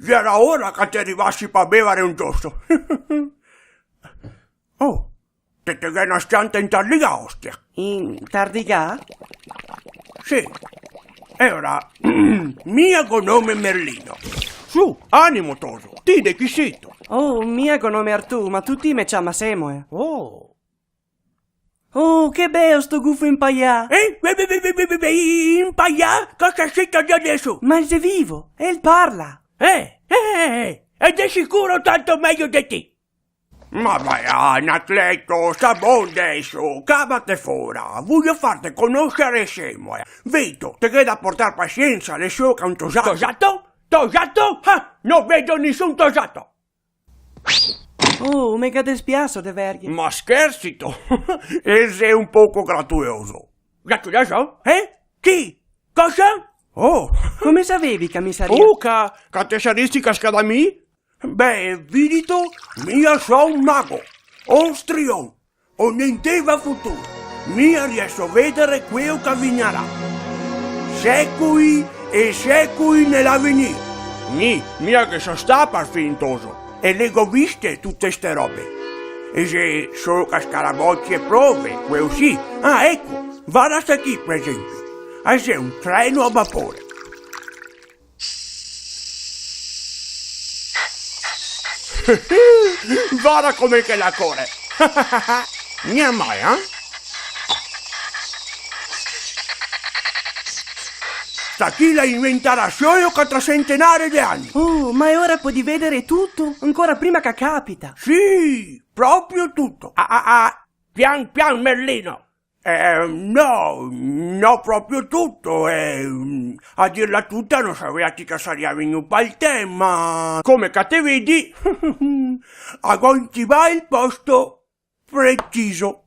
Era ora che ti arrivassi per bere un giusto. Oh, te che una stante in tardiga, ostia. In tardiga? Sì. E ora, mia nome Merlino. Su, animo toso, ti de chi sito. Oh, mia nome Artù, ma tutti me chiama Samuel. Oh. Oh, che bello sto gufo impaià. Impaià? Cosa sito di adesso? Ma è vivo, e il parla. Ed è sicuro tanto meglio di te. Ma vai, Anacleto, sta buon adesso, cavate fuori, voglio farti conoscere Samuel. Vedo, te che da portare pazienza, le sue che un tosato. Tosato? Tosato? Ah, non vedo nessun tosato. Oh, mega despiasso de verghi. Ma scherzito, e sei un poco gratuitoso. Gratuitoso? Chi? Cosa? Oh, Come sapevi che mi sarebbe? che te saresti cascata mi? Beh, vidito, mia so un mago, un strion, un inteva futuro. Mia riesco a vedere quello che avvignerà. Secoli e secoli nell'avvenire. Mia che so sta per fintoso. E le ho viste tutte ste robe. E se solo cascarabocci e prove, quello sì. Ah, ecco, guarda qui per esempio. C'è un treno a vapore. Guarda come che la corre. Mia mai, Sta chi la inventerà solo che tra centenari di anni. Oh, ma è ora di vedere tutto, ancora prima che capita. Sì, proprio tutto. Pian pian Merlino. No, proprio tutto. A dirla tutta non sapevi che sarebbe venuto il tema. Come che te vedi, a va il posto preciso.